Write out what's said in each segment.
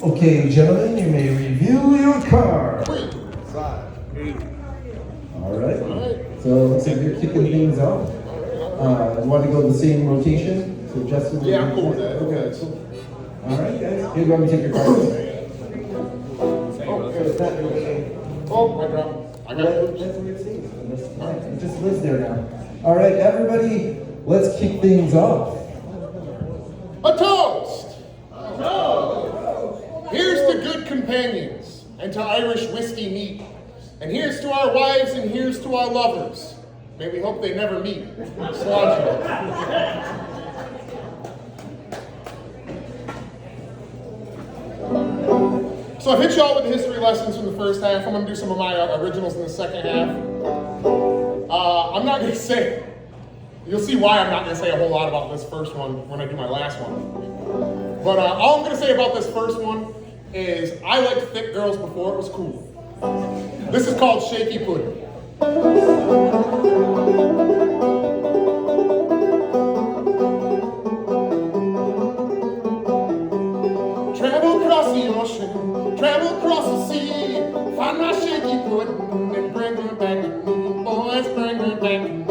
Okay, gentlemen, you may review your car. All right. So it looks like you're kicking things off. You want to go the same rotation? So Justin. Yeah, I'm cool with that. Okay, cool. All right, guys. Here, let me take your cards. Oh, my God. I got it. That's where it stays. It just lives there now. All right, everybody, let's kick things off. A toast! Here's to good companions, and to Irish whiskey neat. And here's to our wives, and here's to our lovers. May we hope they never meet. Cilantro. So I've hit y'all with the history lessons from the first half. I'm going to do some of my originals in the second half. I'm not going to say, you'll see why I'm not going to say a whole lot about this first one when I do my last one. But all I'm going to say about this first one is I liked thick girls before it was cool. This is called Shaky Pudding. Travel across the ocean, travel across the sea, find my shaky pudding and bring her back to me. Boys, bring her back to me.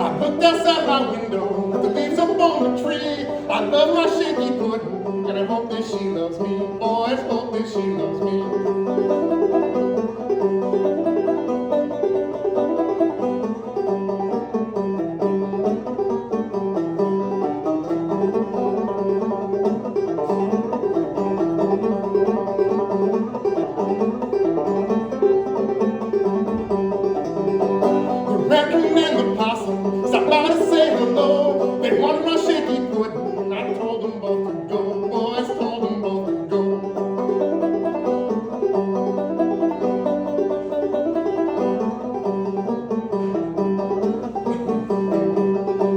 I looked outside my window at the leaves up on the tree. I love my shaky pudding and I hope that she loves me. Boys, hope that she loves me.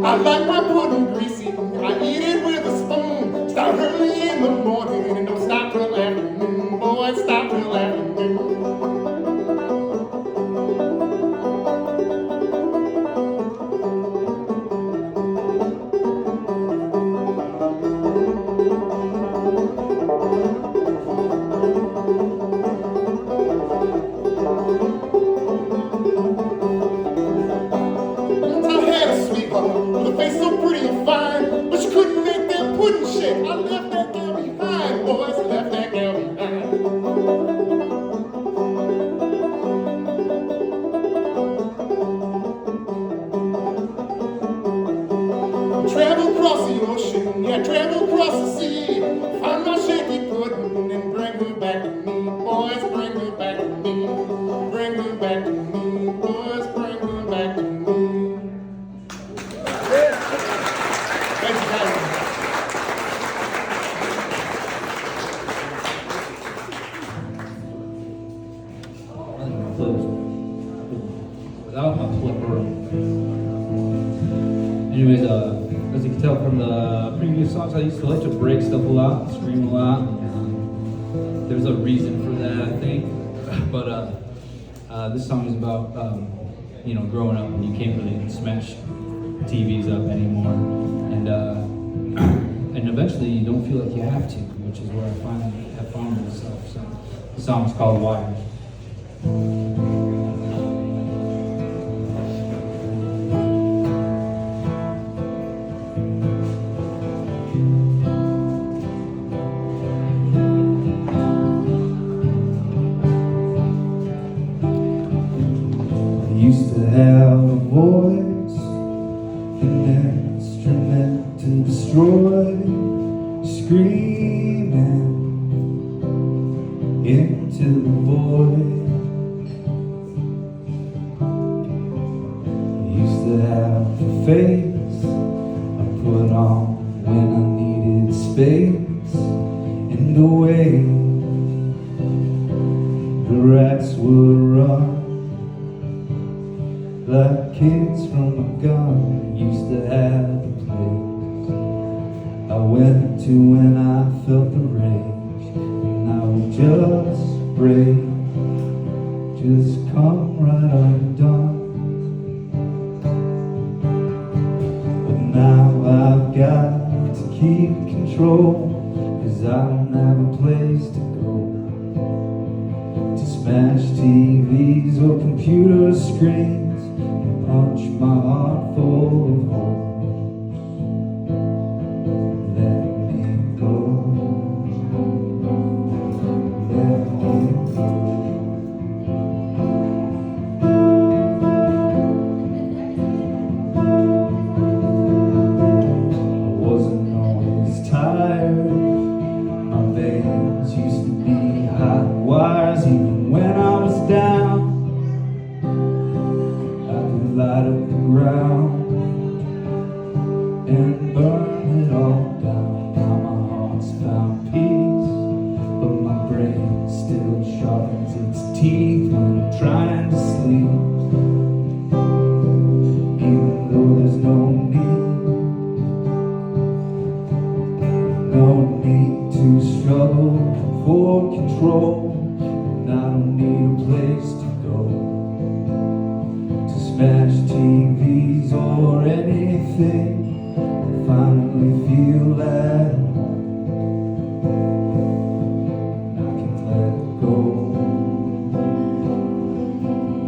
I like my pudding greasy, I eat it with a spoon. Start early in the morning and don't stop till afternoon. Boy, stop till afternoon. With a face so pretty and fine, but she couldn't make that pudding shake. I left that girl behind, boys, left that girl behind. Travel across the ocean, yeah, travel across the sea. Find my shaky pudding and bring her back to me. Boys, bring her back to me. Bring her back to me. Boys, bring her back to me. Without my flipper. Anyways, as you can tell from the previous songs, I used to like to break stuff a lot, scream a lot. There's a reason for that, I think. But this song is about, growing up and you can't really smash TVs up anymore. And eventually you don't feel like you have to, which is where I finally have found myself. So the song is called Wired. Used to have a voice, an instrument to destroy, screaming into the void. Used to have a face I put on when I needed space, and the way the rats would run like kids from a gun. Used to have a place I went to when I felt the rage, and I would just break, just come right undone. But now I've got to keep control, 'cause I don't have a place to go to smash TVs or computer screens and punch my heart full of holes. Let me go. Let me go. I wasn't always tired. My veins used to be hot wires even when I was down. I could light up the ground and burn it all down. Now my heart's found peace, but my brain still sharpens its teeth when I'm trying to sleep. Even though there's no need to struggle for control, and I don't need a place to go to smash TVs or anything. I finally feel at home. I can let go,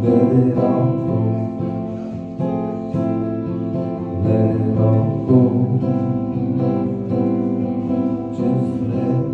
let it all go, let it all go. Just let go.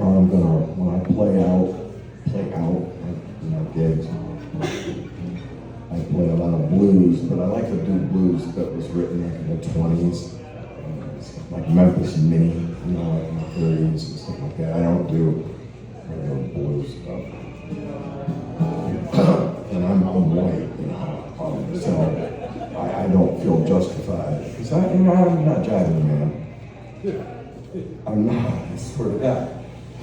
I'm gonna, when I play out gigs, I play a lot of blues, but I like to do blues that was written like in the 20s, like Memphis Minnie, like in the 30s and stuff like that. I don't do regular blues stuff. And I'm white, so I don't feel justified. Because I'm not jiving, man. I'm not, I swear to God.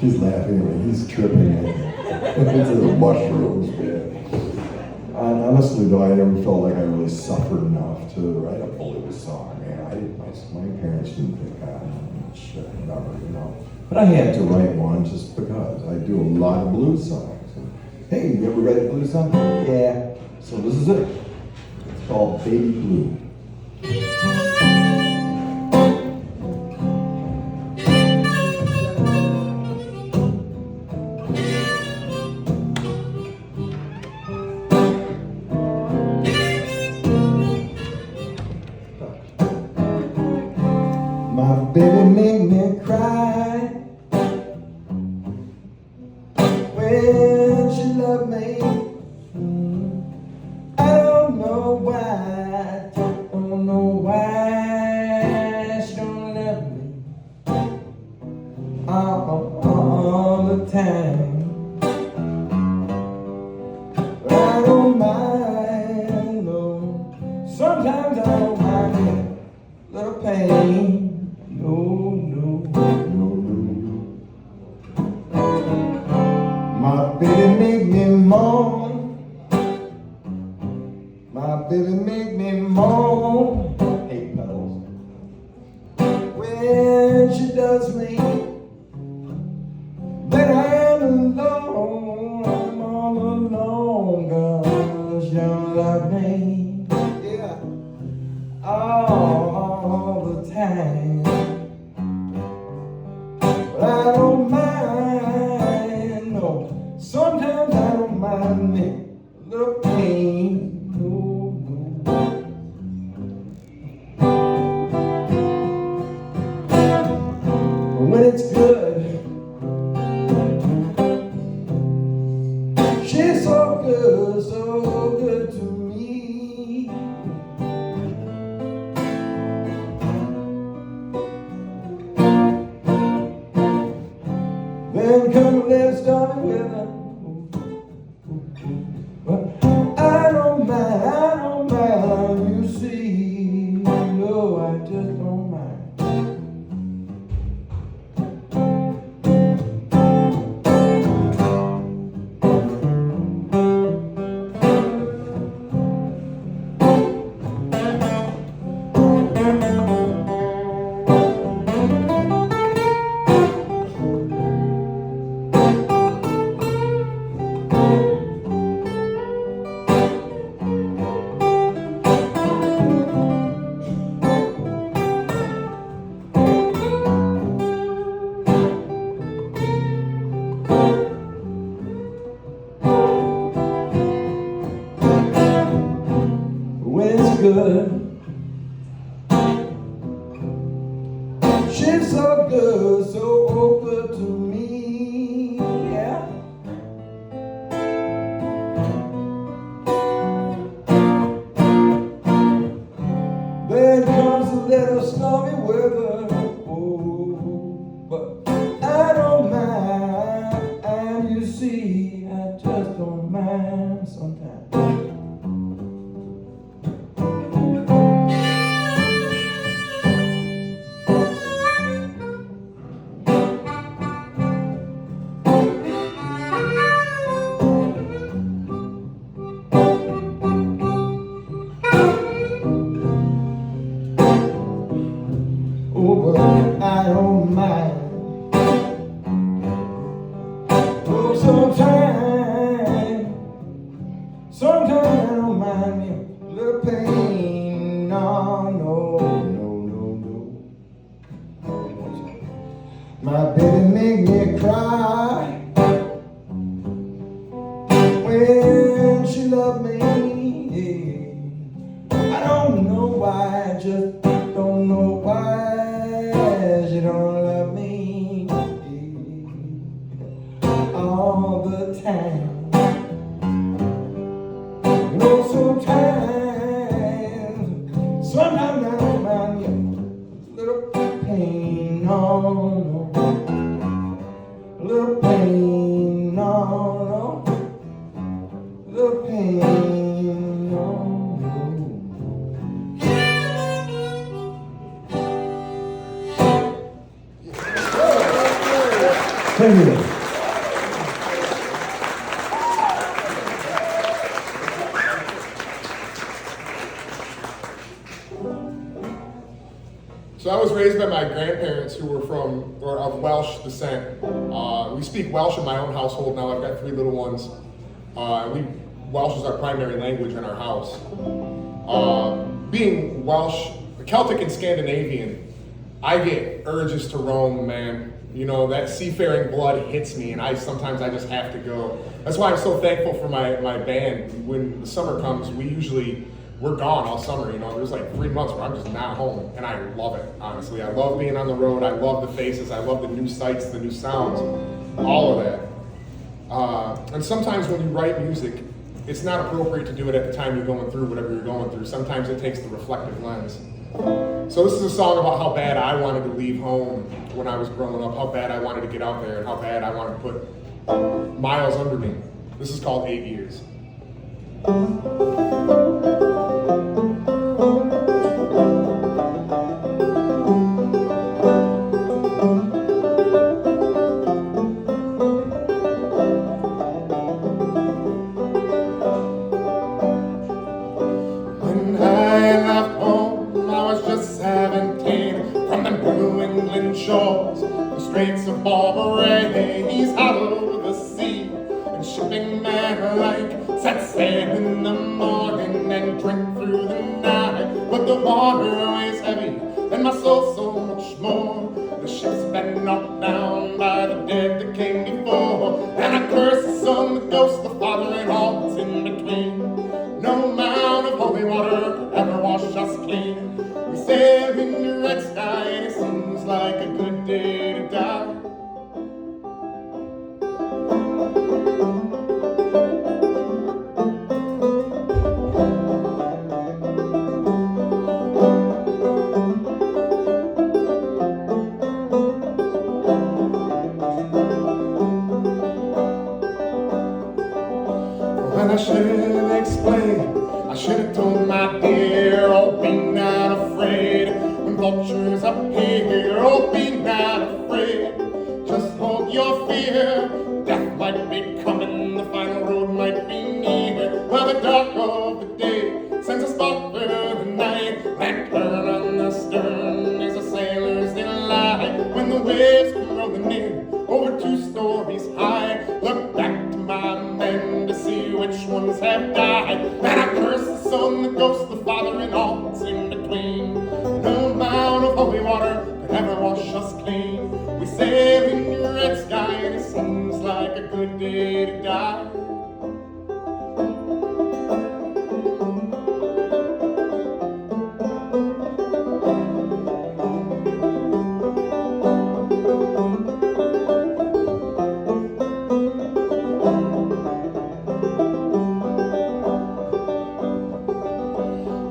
He's laughing at me, he's tripping at me. It's the mushrooms, man. And honestly though, I never felt like I really suffered enough to write a blues song, man. My parents didn't think, shit, whatever, But I had to write one just because I do a lot of blues songs. Hey, you ever write a blues song? Yeah. So this is it. It's called Baby Blue. My baby make me cry when she loved me. I don't know why, don't know why she don't love me all the time. But I don't mind, no. Sometimes I don't mind a little pain. No. My baby make me moan. My baby make me moan. Hey, pedals. When she does me, then I'm alone. I'm all alone, 'cause you love me. Yeah. All the time. But I don't mind, no. Sometimes I don't mind me a little pain, no. Then comes a little stormy weather. Oh, but I don't mind. And you see, I just don't mind sometimes. Oh, but I don't mind. Oh, sometimes I don't mind me a little pain. No, no, no, no, no. My baby make me cry when she love me. I don't know why, I just don't know why she don't love me all the time. You know, sometimes I don't mind you a little pain, no, no, a little pain, no, no, a little pain, no, no. Thank you. So I was raised by my grandparents who were of Welsh descent. We speak Welsh in my own household now. I've got 3 little ones. Welsh is our primary language in our house. Being Welsh, Celtic and Scandinavian, I get urges to roam, man. You know, that seafaring blood hits me, and sometimes I just have to go. That's why I'm so thankful for my band. When the summer comes, we're gone all summer. You know, there's like 3 months where I'm just not home, and I love it, honestly. I love being on the road. I love the faces. I love the new sights, the new sounds, all of that. And sometimes when you write music, it's not appropriate to do it at the time you're going through whatever you're going through. Sometimes it takes the reflective lens. So this is a song about how bad I wanted to leave home when I was growing up, how bad I wanted to get out there, and how bad I wanted to put miles under me. This is called 8 Years. When I left home, I was just 17, from the New England shores, the Straits of Barbary, hollow the sea, and shipping men alike set sail in the morning and drink through the night. But the water weighs heavy, and my soul so much more. The ship's been knocked down by the dead that came before, and I curse the sun, the ghost, the father, and all that's in between. No amount of holy water could ever wash us clean. We sail in the red sky, and it seems like a good day to die. When I should have explained, I should have told my dear, oh, be not afraid. When vultures appear, oh, be not afraid. Just hold your fear. Death might be coming, the final road might be near. While the dark of the day sends a spark through the night. Lantern on the stern is a sailor's delight. When the waves come rolling in over 2 stories high, look back to my men to see which ones have died. And I curse the sun, the ghost, the father, and all that's in between. No amount of holy water could ever wash us clean. We sail in the red sky, and it seems like a good day to die.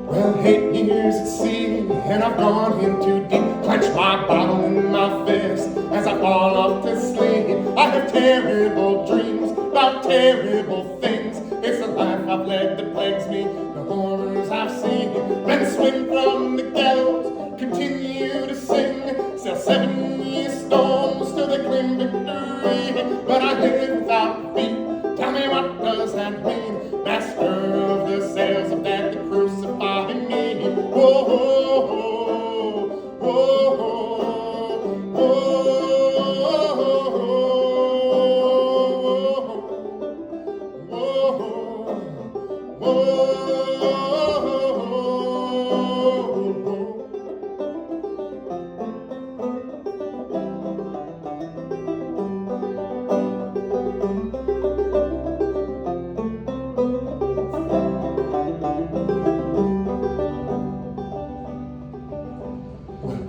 Well, 8 years at sea, and I've gone in too deep. Clench my bottle in my fist as I fall off to sleep. I have terrible dreams about terrible things. It's the life I've led that plagues me, the horrors I've seen. Men swing from the gallows, continue to sing, sail 7 years storms till they claim victory. But I live without feet. Tell me, what does that mean? Master of the sails of death that crucify me. Whoa, whoa, whoa, whoa,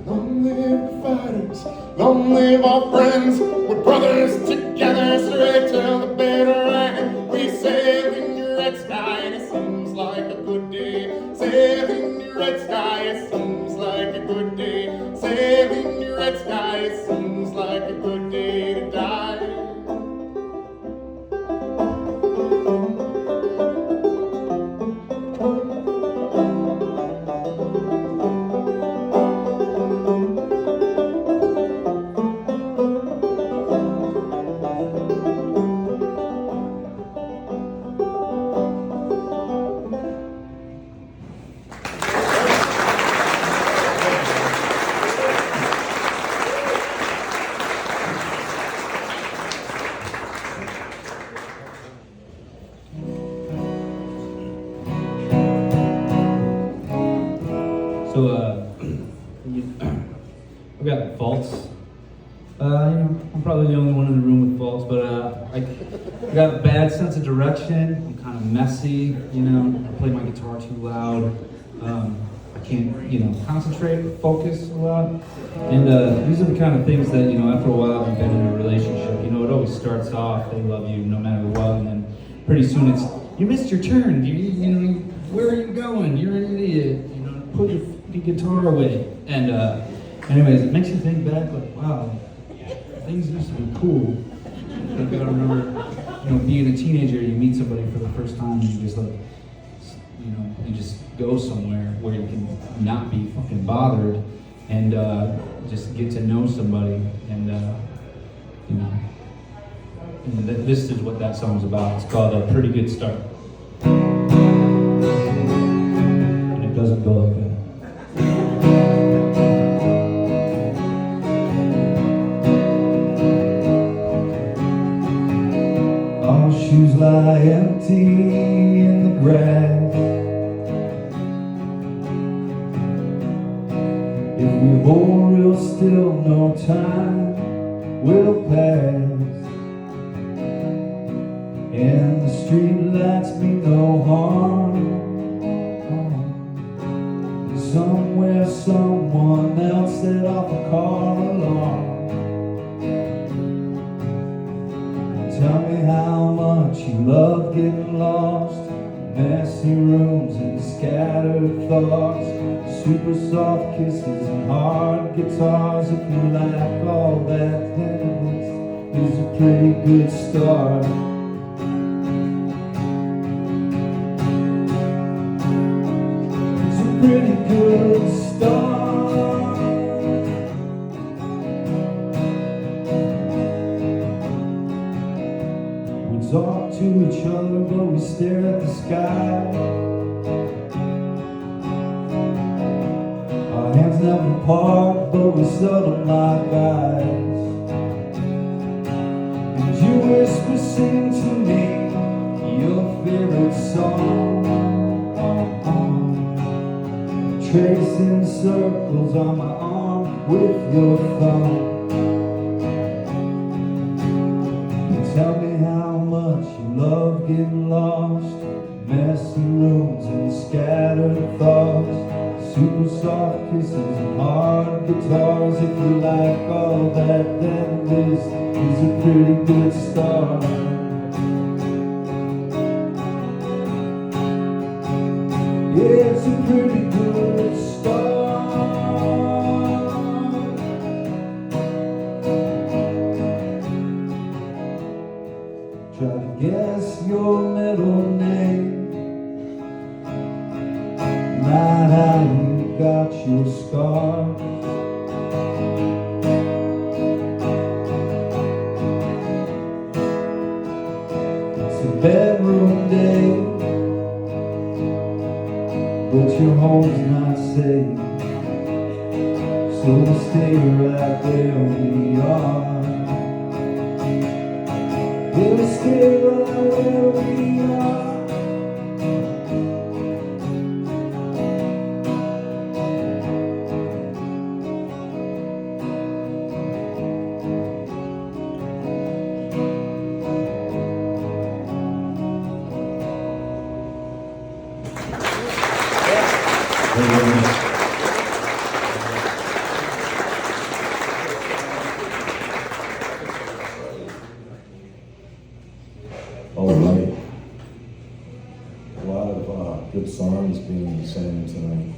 Long live the fighters, long live our friends. We're brothers together, straight till the bitter end. We sail in your red sky and it seems like a good day. Sail in your red sky, it seems like a good day. Sail in your red sky, it seems like a good day to die. So, I've got faults. I'm probably the only one in the room with faults, but I got a bad sense of direction. I'm kind of messy, I play my guitar too loud. I can't, concentrate, focus a lot. And these are the kind of things that, after a while you've been in a relationship, it always starts off, they love you no matter what, and then pretty soon it's, you missed your turn, where are you going? You're an idiot, put your guitar away. And anyways, it makes you think back, like, wow, things used to be cool. I remember, being a teenager, you meet somebody for the first time, and you just you just go somewhere where you can not be fucking bothered, and just get to know somebody, and this is what that song's about. It's called A Pretty Good Start. And it doesn't go like that. Our shoes lie empty in the grass. If we hold real still, no time will pass. And the street lights mean no harm. Somewhere someone else set off a car alarm. Tell me how much you love getting lost. Messy rooms and scattered thoughts. Super soft kisses and hard guitars. If you like all that, then this is a pretty good start. It's a pretty good start. We talk to each other, but we stare at the sky. Our hands never part, but we seldom like eyes. And you whisper, sing to me your favorite song. Tracing circles on my arm with your thumb. Tell me how much you love getting lost. Messy rooms and scattered thoughts. Super soft kisses and hard guitars. If you like all that, then this is a pretty good start. Yeah, it's a pretty good start. stars. It's a bedroom day, but your home's not safe, so we'll stay right where we are. We'll stay right where we are. All right. A lot of good songs being sang tonight.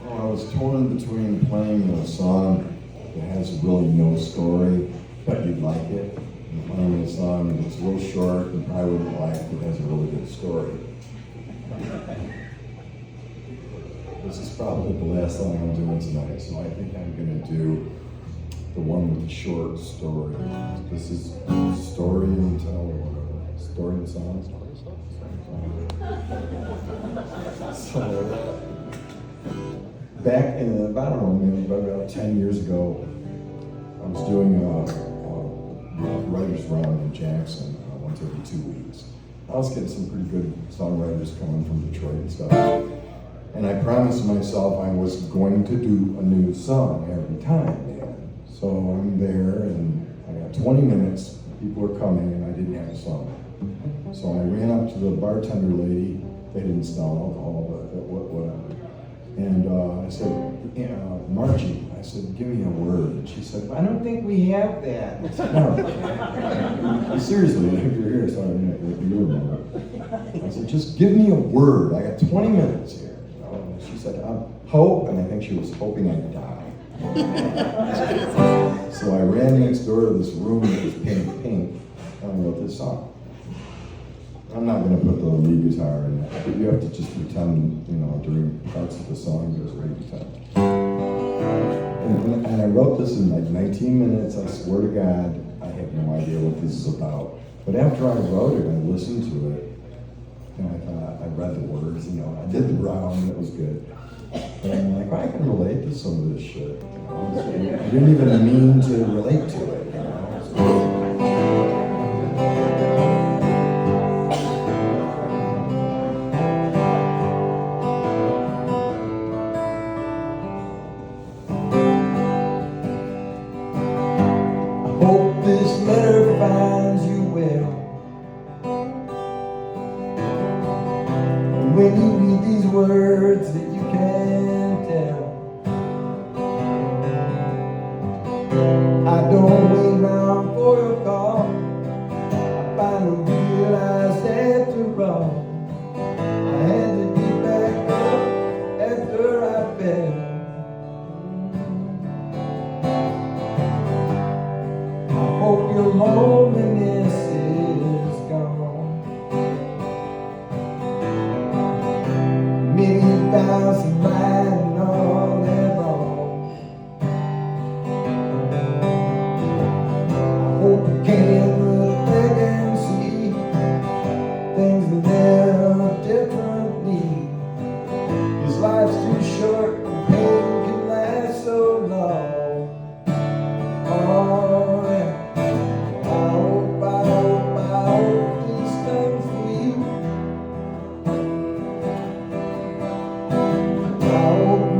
Well, I was torn between playing a song that has really no story, but you'd like it, and playing a song that's real short and probably wouldn't like, but has a really good story. This is probably the last song I'm doing tonight, so I think I'm going to do the one with the short story. This is Story and Tell or whatever. Story and Song? So, back in, I don't know, maybe about 10 years ago, I was doing a writer's round in Jackson once every 2 weeks. I was getting some pretty good songwriters coming from Detroit and stuff. And I promised myself I was going to do a new song every time. So I'm there and I got 20 minutes, people are coming and I didn't have a song. So I ran up to the bartender lady, they didn't sell alcohol, but whatever. And I said, Margie, I said, give me a word. And she said, I don't think we have that. I said, no. Seriously, if you're here, sorry, you remember. I said, just give me a word, I got 20 minutes here. And she said, hope, and I think she was hoping I'd die. So I ran next door to this room that was painted pink, and I wrote this song. I'm not going to put the lead guitar in it, but you have to just pretend, during parts of the song, there's great guitar. And I wrote this in like 19 minutes, I swear to God, I have no idea what this is about. But after I wrote it, I listened to it, and I thought, I read the words, I did the round, it was good. But I'm like, well, I can relate to some of this shit. I didn't even mean to relate to it. I hope this letter finds you well. And when you read these words that you can't tell, I don't wait around for your call. I finally realized after all, I had to get back up after I fell. I hope your loneliness is gone. Maybe you found some light all that wrong. I hope you can look back and see things that are differently. 'Cause life's too short and pain can last so long. Oh yeah. I hope these things for you.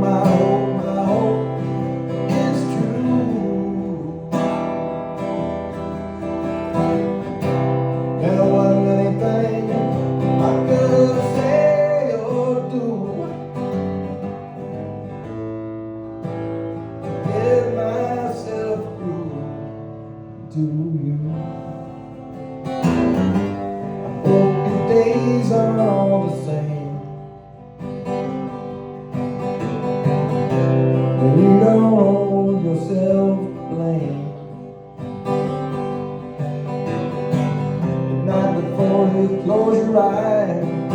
My hope is true. There wasn't anything I could say or do to get myself through to you. I hope your days are all the same. You don't hold yourself to blame. At night before you close your eyes,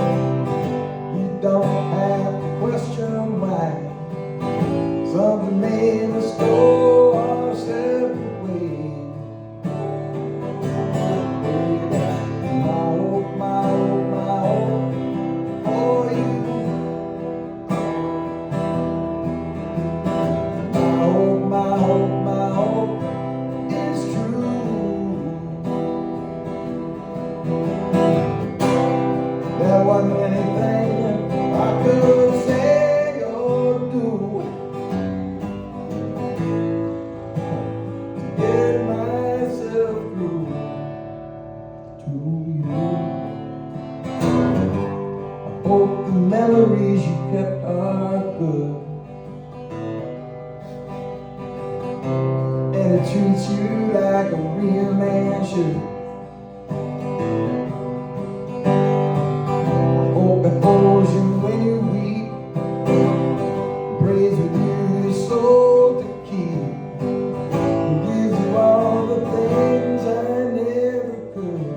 Hope the memories you kept are good, and it treats you like a real man should. Hope it holds you when you weep, prays with you your soul to keep, and gives you all the things I never could.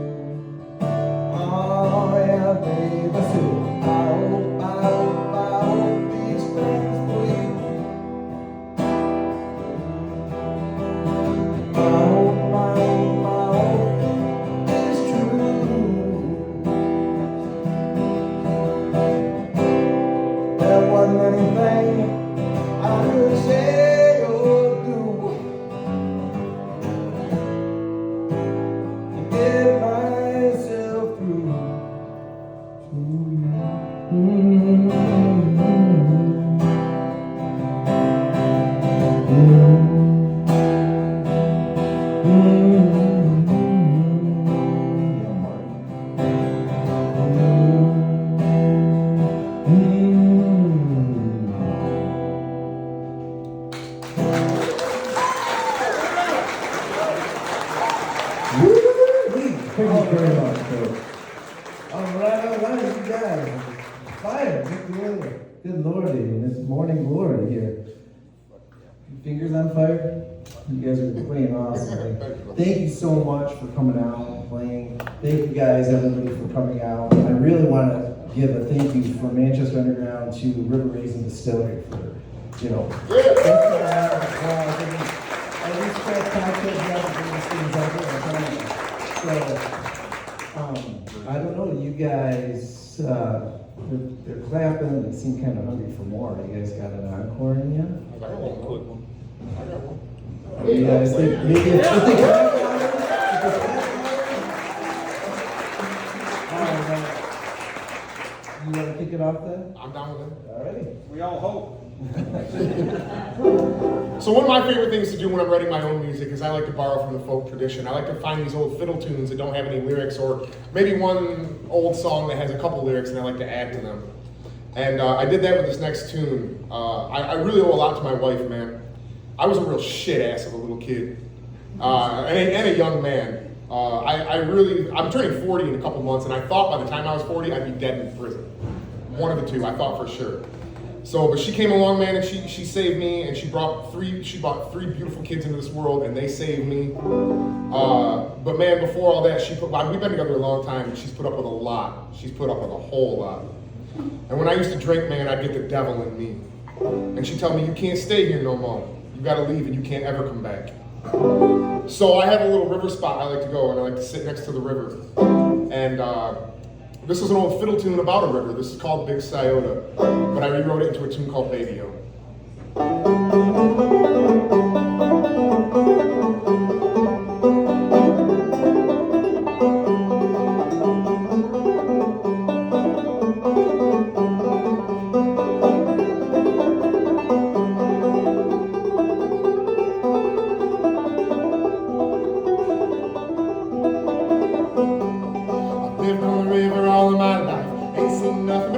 Oh yeah, babe, I said, I hope these things for you. I hope it's true. There wasn't anything I could say or do to get myself through to you. Thank you very much, Coach. All right, you guys. Fire, good lordy, and it's morning glory here. Fingers on fire? You guys are playing awesome. Thank you so much for coming out and playing. Thank you guys, everybody, for coming out. I really want to give a thank you from Manchester Underground to River Raisin Distillery for, thanks for that as well. I respect cocktails and these things out there. So, I don't know, you guys, they're clapping, they seem kind of hungry for more. You guys got an encore in you? I got one. You guys think, maybe if they clap louder, you want to kick it off then? I'm down with it. Alrighty. We all hope. So one of my favorite things to do when I'm writing my own music is I like to borrow from the folk tradition. I like to find these old fiddle tunes that don't have any lyrics, or maybe one old song that has a couple lyrics, and I like to add to them. And I did that with this next tune. I really owe a lot to my wife, man. I was a real shit ass of a little kid, and a young man. I'm turning 40 in a couple months, and I thought by the time I was 40, I'd be dead in prison. One of the two, I thought for sure. So, but she came along, man, and she saved me, and she brought three beautiful kids into this world, and they saved me. But man, before all that, we've been together a long time, and she's put up with a lot. She's put up with a whole lot. And when I used to drink, man, I'd get the devil in me. And she'd tell me, you can't stay here no more. You gotta leave, and you can't ever come back. So I have a little river spot I like to go, and I like to sit next to the river. And this is an old fiddle tune about a river. This is called Big Scioto, but I rewrote it into a tune called Baby-O.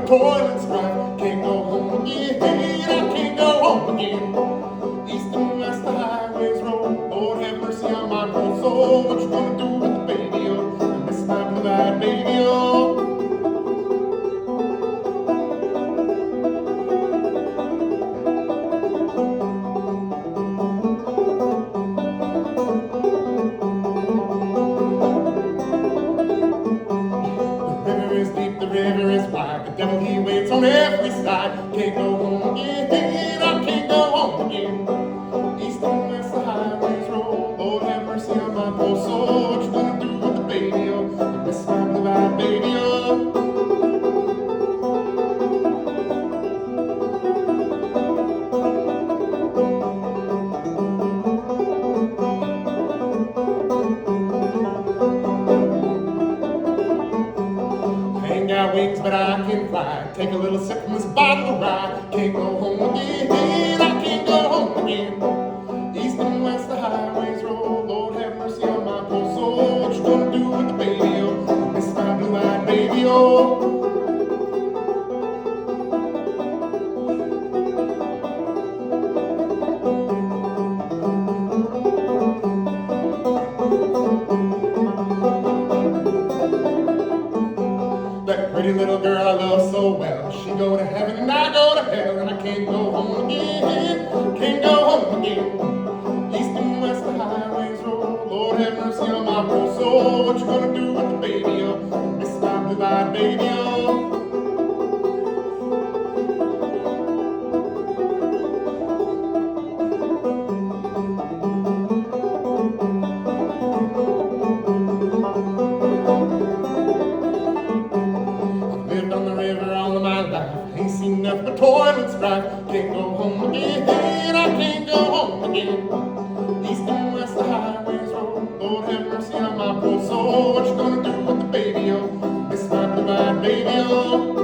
Toilets right, can't go home again, I can't go home again. East and west the highways roll, Lord have mercy on my poor soul. What you gonna do with the baby-o? I miss my blue-eyed baby-o. The river is deep, the river is wide, the devil he waits on every side. Can't go home again, I can't go home again. East and west the highways roll, Lord have mercy on my poor soul. What you gonna do with the baby-o? I miss my blue-eyed baby-o. Wings, but I can fly. Take a little sip from this bottle of rye. Can't go home again, I can't go home again. East and west the highways roll, Lord have mercy on my poor soul. What you gonna do with the baby-o? Miss my blue-eyed baby-o. love so well. She go to heaven and I go to hell, and I can't go home again. Can't go home again. East and west the highways roll. Lord have mercy on my poor soul. What you gonna do with the baby? Oh, miss my blue-eyed baby. Oh. The toilets dry, can't go home again, I can't go home again. East and west the highways roll, Lord have mercy on my poor soul. What you gonna do with the baby, oh, miss my blue-eyed baby, oh.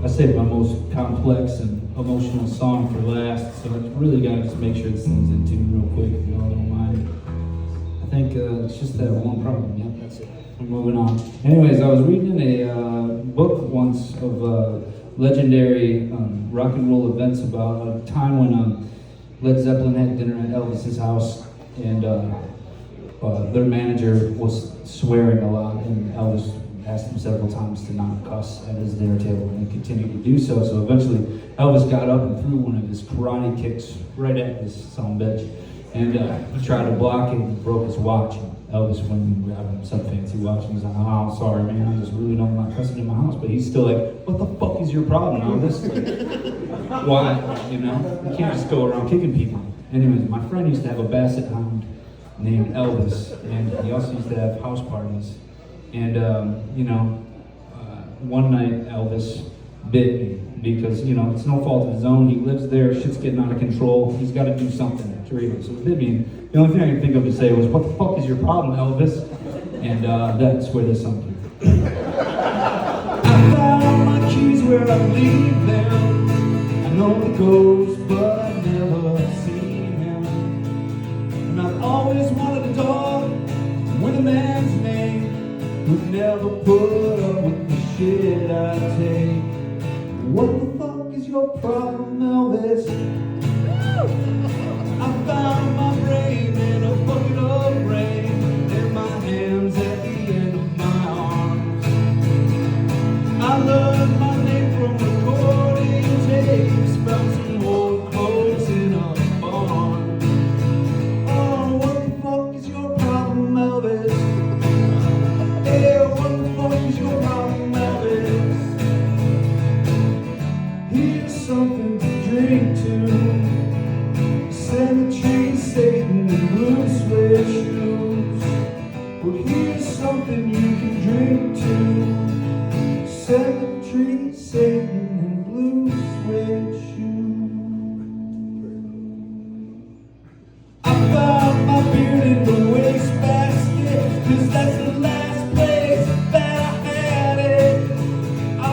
I saved my most complex and emotional song for last, so I really gotta just make sure it sings in tune real quick, if you all don't mind. I think it's just that one problem. Yep, that's it. I'm moving on. Anyways, I was reading a book once of legendary rock and roll events about a time when Led Zeppelin had dinner at Elvis's house, and their manager was swearing a lot, and Elvis asked him several times to not cuss at his dinner table, and he continued to do so. So eventually, Elvis got up and threw one of his karate kicks right at this sumbitch, and he tried to block it and broke his watch. And Elvis went and grabbed him some fancy watch, and he's like, "Oh, I'm sorry, man. I just really don't like cussing in my house." But he's still like, "What the fuck is your problem, Elvis? Like, why? You know, you can't just go around kicking people." Anyways, my friend used to have a basset hound named Elvis, and he also used to have house parties. And, one night Elvis bit me because, it's no fault of his own. He lives there, shit's getting out of control. He's got to do something to treat him. So it bit me. And the only thing I could think of to say was, "What the fuck is your problem, Elvis?" And that's where this song came from. I found my keys where I leave them. I know the ghost, but I've never seen him. And I've always wanted a dog with a man's name who'd never put up with the shit I take. What the fuck is your problem, Elvis? I found my brain in a bucket of rain, and my hands at the end of my arms. I learned my name from recording tapes, found some old clothes in a barn. Oh, what the fuck is your problem, Elvis? Hey, what the fuck is your problem, Elvis? Here's something to drink to. Cemetery, Satan, and blue suede shoes. Well, here's something you can drink to. Cemetery, Satan, and blue suede shoes. I found my beard in the wastebasket, 'cause that's the last place that I had it. Oh,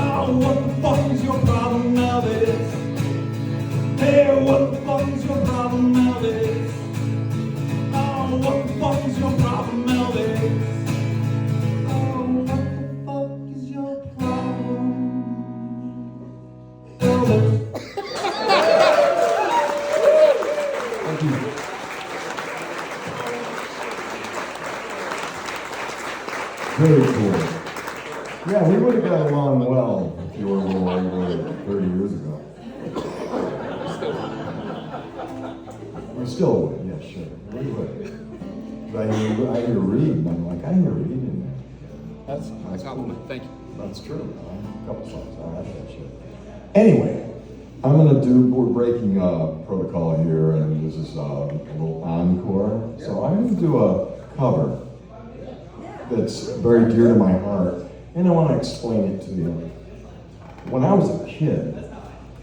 what the fuck is your problem, Elvis? Hey, what the fuck is your problem, Elvis? Oh, what the fuck is your problem, Elvis? Oh, what the fuck is your problem, Elvis? Thank you. Very cool. Yeah, we would have got along well if you were a little older 30 years ago. We still would, yeah, sure. We would. But I hear Reed, and I'm like, I hear Reed in there. That's a compliment. Thank you. That's true. A couple songs. I like that shit. Anyway, we're breaking protocol here, and this is a little encore. So I'm going to do a cover that's very dear to my heart, and I want to explain it to you. When I was a kid,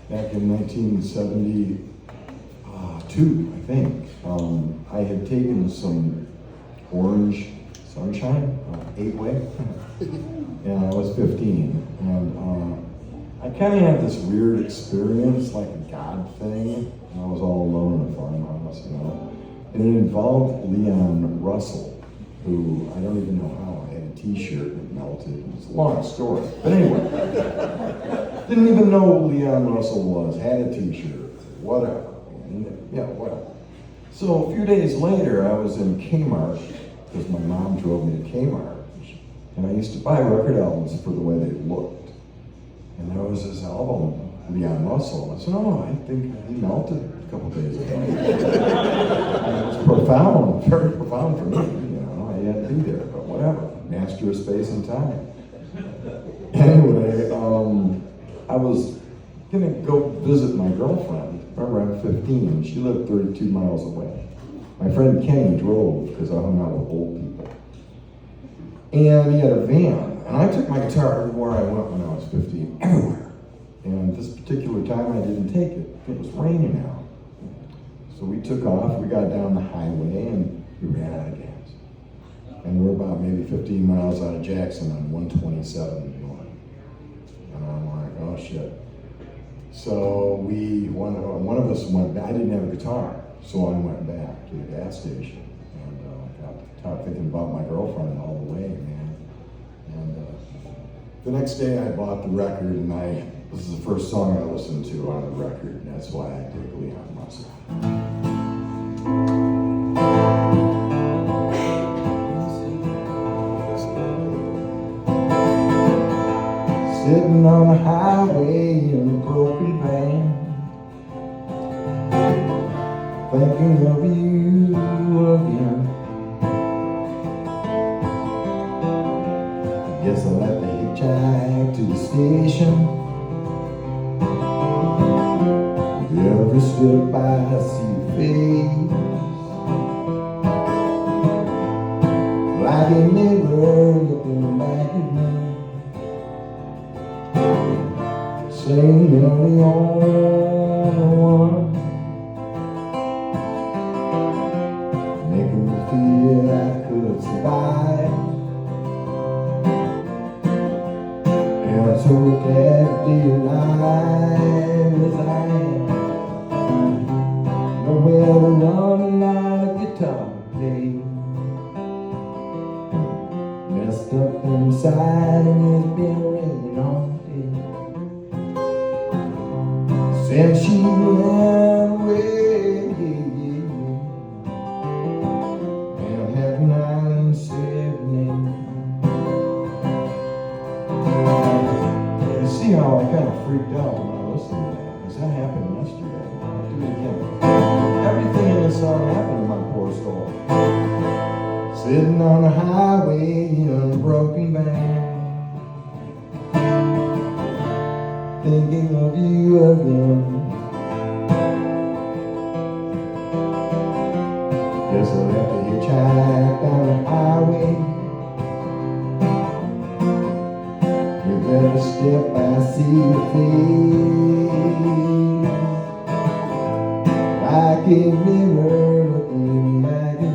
back in 1972, I think, I had taken some Orange Sunshine, 8-way, and I was 15, and I kind of had this weird experience, like a God thing, and I was all alone in a farmhouse, you know. And it involved Leon Russell, who I don't even know how. I had a T-shirt that melted. It's a long story, but anyway, didn't even know who Leon Russell was. Had a T-shirt, whatever. And, yeah, whatever. So a few days later, I was in Kmart because my mom drove me to Kmart, and I used to buy record albums for the way they looked. And there was this album, Leon Russell. I said, oh, I think he melted a couple days ago. And it was profound, very profound for me. You know, I had to be there, but whatever. Master of space and time. Anyway, I was gonna go visit my girlfriend. Remember, I'm 15. She lived 32 miles away. My friend Kenny drove because I hung out with old people. And he had a van. And I took my guitar everywhere I went when I was 15, everywhere. And this particular time I didn't take it. It was raining out. So we took off, we got down the highway, and we ran out of gas. And we're about maybe 15 miles out of Jackson on 127 north. And I'm like, oh shit. So one of us went back. I didn't have a guitar, so I went back to the gas station. And got thinking about my girlfriend all the way, man. And the next day I bought the record, and this is the first song I listened to on the record, and that's why I dig Leon Russell. Sitting on the highway in a broken van, thinking of you again. Guess I'll have to hitchhike to the station. Every step I see your face, like a mirror looking back at me, saying you're the only one, making me feel I could survive. And I'm so glad to be alive as I am. Nowhere to run out of guitar, babe. Messed up inside and it's been raining all day since she went away. And had 9/7. See how I kind of freaked out when I listened to that, because that happened yesterday. I'll do it again. Everything in this song happened to my poor soul. Sitting on the highway in a broken van, thinking of you again. Guess I'll have to hitchhike down the highway. Every step I see your face, like a mirror looking back at me,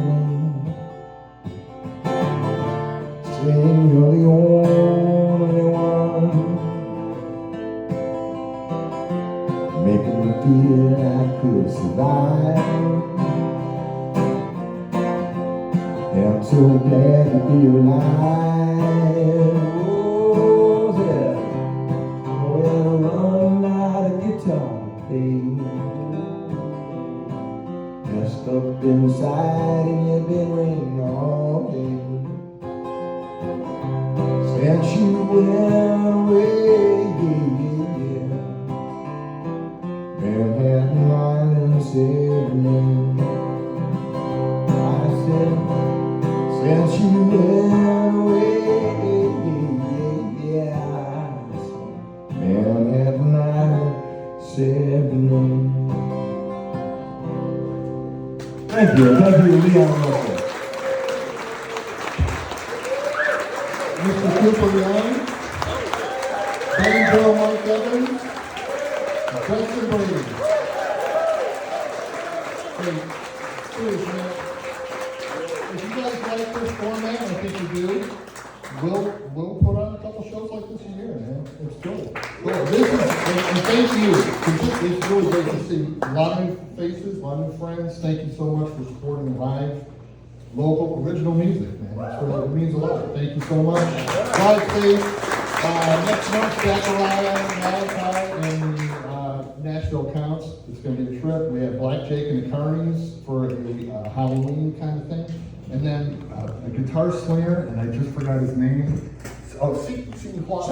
saying you're the only one, making me feel I could survive. And I'm so glad to be alive. Messed up inside and you've been raining all day since you went away. Manhattan Island 7. I said, since you went away. Manhattan Island 7. Thank you, Leon Russell. Mr. Cooper Young, Benny Bill Mike Evans, Justin Brady. Hey, seriously, if you guys like this format, I think you do, we'll put on a couple shows like this a year, man. It's cool. Cool. This is, and thank you. It's really great to see a lot of new faces, a lot of new friends. Thank you so much for supporting live, local, original music, man. It means a lot. Thank you so much. Live Faith. Next month, Zachariah, Malachi, and Nashville Counts. It's going to be a trip. We have Black Jake and the Carnies for a Halloween kind of thing. And then a guitar slinger, and I just forgot his name. Oh, Seton Hua.